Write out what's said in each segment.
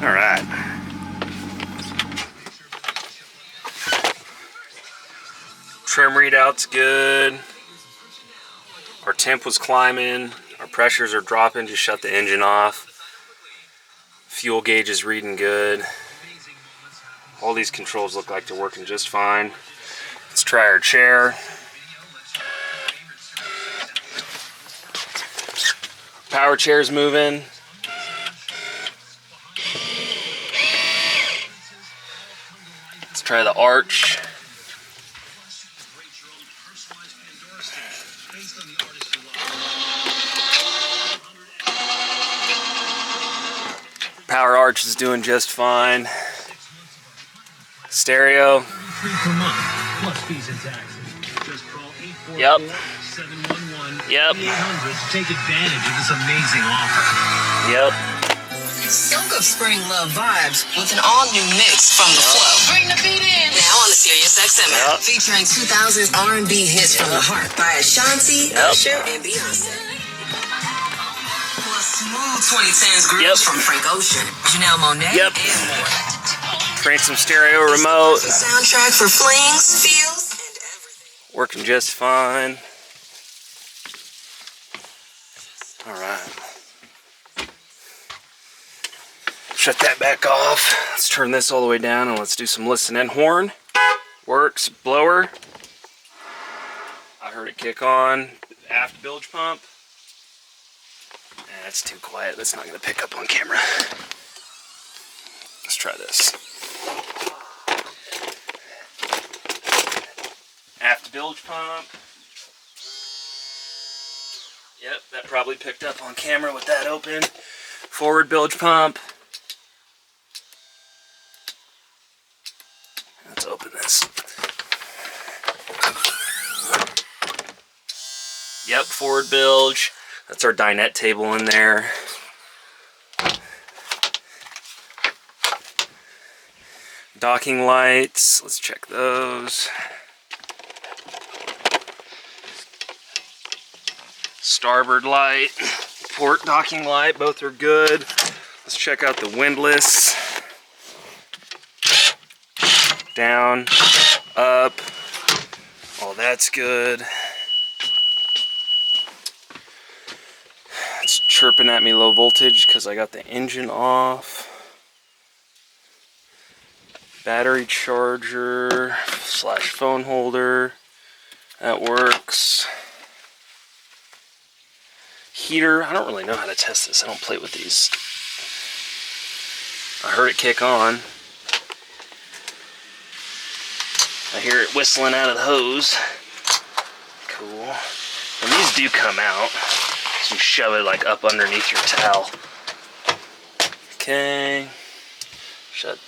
All right. Trim readout's good. Our temp was climbing. Our pressures are dropping. Just shut the engine off. Fuel gauge is reading good. All these controls look like they're working just fine. Let's try our chair. Power chair's moving. Let's try the arch. Power arch is doing just fine. Stereo. Yep. Yep. Take advantage of this amazing offer. Yep. Soak up spring love vibes with an all-new mix from the flow. Bring the beat in. Now on the Sirius XM app, featuring 2000s R&B hits from the heart by Ashanti, Usher, and Beyonce. Plus smooth 2010s grooves from Frank Ocean, Janelle Monáe, and more. Create some stereo remote. Soundtrack for flings, feels, and everything. Working just fine. All right. Shut that back off. Let's turn this all the way down and let's do some listening. Horn works. Blower. I heard it kick on. Aft bilge pump. That's too quiet. That's not going to pick up on camera. Let's try this. Aft bilge pump. Yep, that probably picked up on camera with that open. Forward bilge pump. Let's open this. Yep, forward bilge. That's our dinette table in there. Docking lights. Let's check those. Starboard light, port docking light, both are good. Let's check out the windlass. Down, up, all that's good. It's chirping at me low voltage because I got the engine off. Battery charger / phone holder, that works. Heater, I don't really know how to test this. I don't play with these. I heard it kick on. I hear it whistling out of the hose. Cool. And these do come out. So you shove it like up underneath your towel. Okay. Shut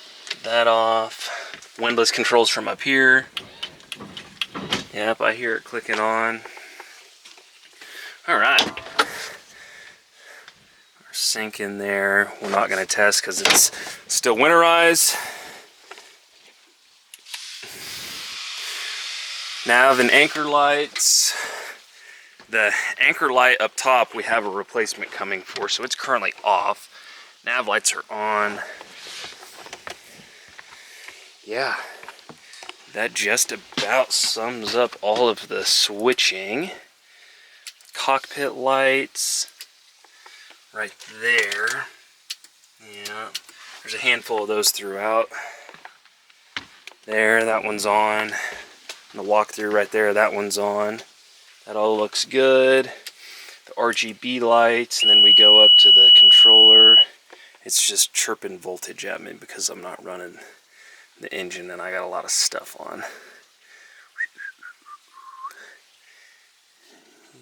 that off. Windlass controls from up here. Yep, I hear it clicking on. Alright. Our sink in there. We're not going to test because it's still winterized. Nav and anchor lights. The anchor light up top we have a replacement coming for, so it's currently off. Nav lights are on. Yeah, that just about sums up all of the switching. Cockpit lights right there. Yeah, there's a handful of those throughout. There, that one's on. And the walkthrough right there, that one's on. That all looks good. The RGB lights, and then we go up to the controller. It's just chirping voltage at me because I'm not running the engine and I got a lot of stuff on.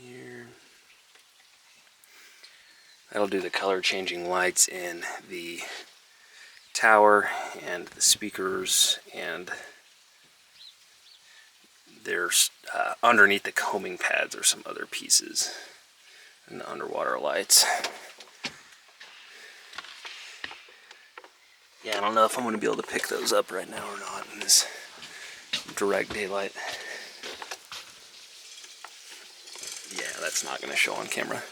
Here. That'll do the color changing lights in the tower and the speakers, and there's underneath the combing pads or some other pieces, and the underwater lights. Yeah, I don't know if I'm going to be able to pick those up right now or not in this direct daylight. Yeah, that's not going to show on camera.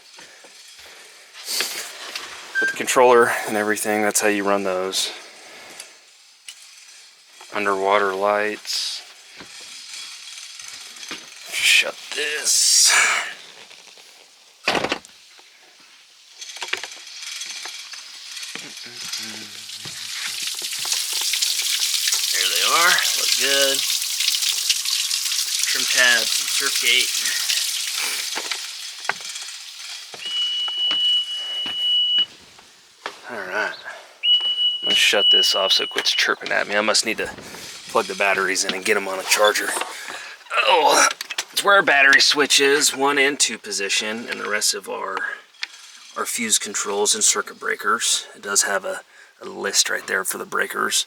But the controller and everything. That's how you run those. Underwater lights. Shut this. There they are. Look good. Trim tabs and surf gate. Alright. I'm going to shut this off so it quits chirping at me. I must need to plug the batteries in and get them on a charger. Oh, it's where our battery switch is, 1 and 2 position, and the rest of our fuse controls and circuit breakers. It does have a list right there for the breakers.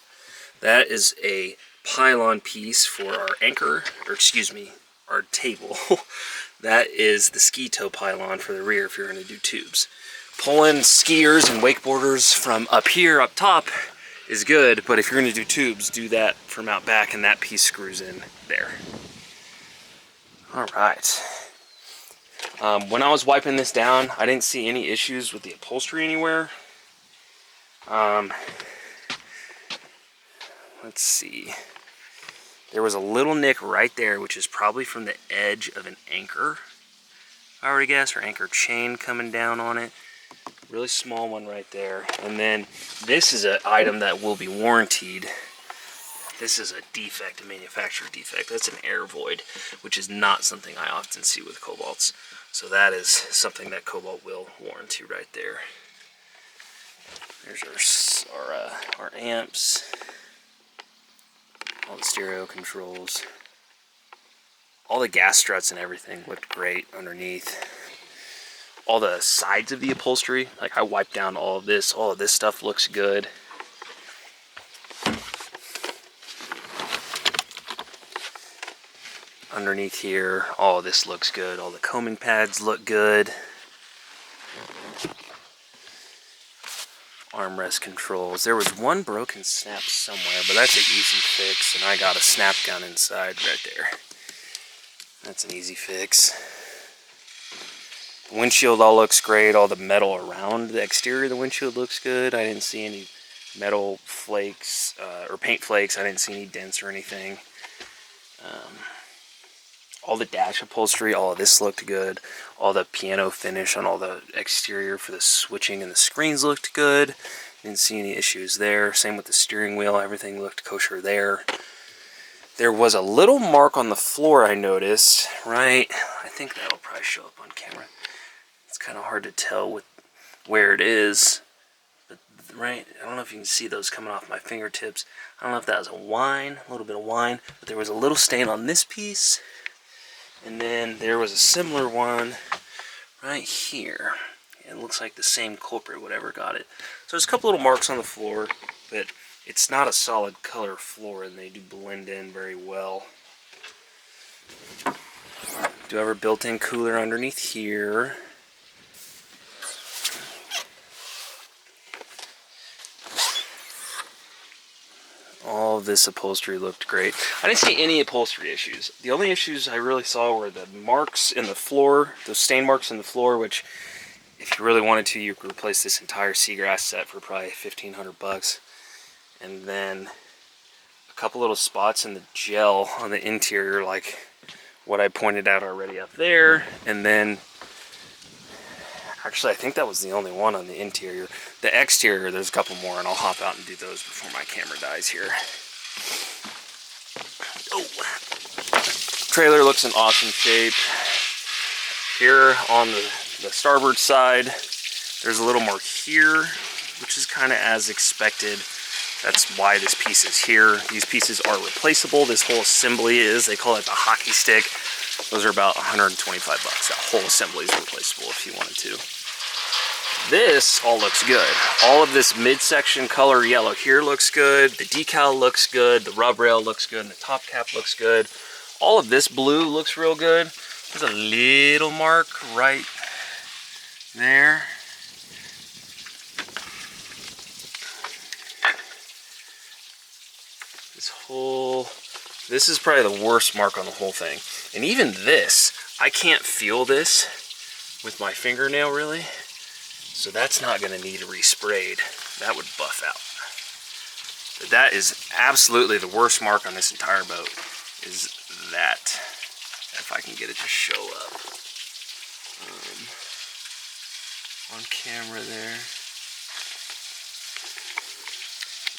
That is a pylon piece for our anchor, or excuse me, our table. That is the ski tow pylon for the rear if you're going to do tubes. Pulling skiers and wakeboarders from up here, up top, is good, but if you're going to do tubes, do that from out back, and that piece screws in there. Alright. When I was wiping this down, I didn't see any issues with the upholstery anywhere. Let's see. There was a little nick right there, which is probably from the edge of an anchor, I would guess, or anchor chain coming down on it. Really small one right there. And then this is an item that will be warrantied. This is a defect, a manufacturer defect. That's an air void, which is not something I often see with Cobalts. So that is something that Cobalt will warranty right there. There's our amps, all the stereo controls. All the gas struts and everything looked great underneath. All the sides of the upholstery, like I wiped down all of this stuff looks good. Underneath here, all of this looks good. All the combing pads look good. Armrest controls. There was one broken snap somewhere, but that's an easy fix, and I got a snap gun inside right there. That's an easy fix. The windshield all looks great. All the metal around the exterior of the windshield looks good. I didn't see any metal flakes or paint flakes. I didn't see any dents or anything. All the dash upholstery, all of this looked good. All the piano finish on all the exterior for the switching and the screens looked good. Didn't see any issues there. Same with the steering wheel. Everything looked kosher there. There was a little mark on the floor I noticed, right? I think that'll probably show up on camera. It's kind of hard to tell with where it is. But right, I don't know if you can see those coming off my fingertips. I don't know if that was a little bit of wine, but there was a little stain on this piece. And then there was a similar one right here. It looks like the same culprit, whatever got it. So there's a couple little marks on the floor, but it's not a solid color floor, and they do blend in very well. Do have our built-in cooler underneath here. All of this upholstery looked great. I didn't see any upholstery issues. The only issues I really saw were the marks in the floor, those stain marks in the floor, which if you really wanted to, you could replace this entire SEAGRASS set for probably $1,500. And then a couple little spots in the gel on the interior, like what I pointed out already up there. And then, actually I think that was the only one on the interior. The exterior, there's a couple more, and I'll hop out and do those before my camera dies here. Oh, trailer looks in awesome shape. Here on the starboard side, there's a little mark here, which is kind of as expected. That's why this piece is here. These pieces are replaceable. This whole assembly is, they call it the hockey stick. Those are about $125. That whole assembly is replaceable if you wanted to. This all looks good. All of this midsection color yellow here looks good. The decal looks good. The rub rail looks good. And the top cap looks good. All of this blue looks real good. There's a little mark right there. This is probably the worst mark on the whole thing. And even this, I can't feel this with my fingernail really. So that's not going to need resprayed. That would buff out. But that is absolutely the worst mark on this entire boat, is that. If I can get it to show up. On camera there.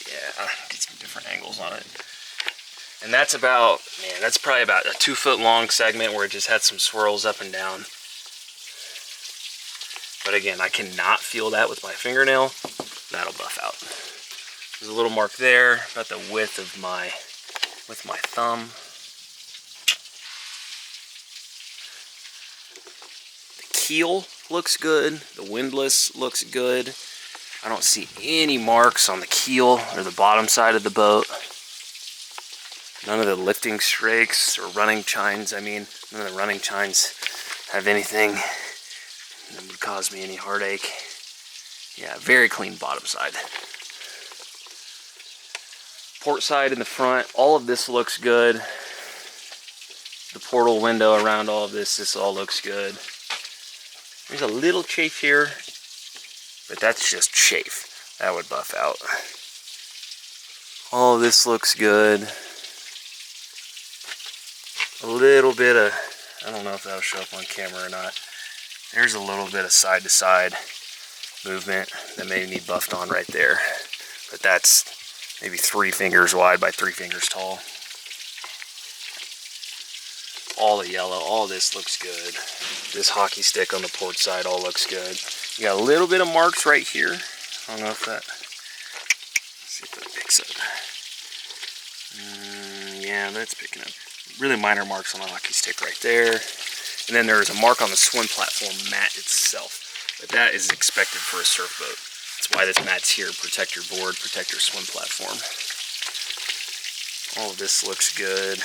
Yeah, get some different angles on it. And that's about, man, that's probably about a 2 foot long segment where it just had some swirls up and down. But again, I cannot feel that with my fingernail. That'll buff out. There's a little mark there, about the width of with my thumb. The keel looks good. The windlass looks good. I don't see any marks on the keel or the bottom side of the boat. None of the lifting strakes or running chines. I mean, none of the running chines have anything that would cause me any heartache. Yeah, very clean bottom side. Port side in the front, all of this looks good. The portal window around all of this all looks good. There's a little chafe here, but that's just chafe. That would buff out. All of this looks good. A little bit of, I don't know if that'll show up on camera or not. There's a little bit of side to side movement that may need buffed on right there. But that's maybe 3 fingers wide by 3 fingers tall. All the yellow, all this looks good. This hockey stick on the port side all looks good. You got a little bit of marks right here. I don't know if that, let's see if that picks up. Yeah, that's picking up. Really minor marks on the hockey stick right there. And then there's a mark on the swim platform mat itself. But that is expected for a surf boat. That's why this mat's here. Protect your board, protect your swim platform. All of this looks good.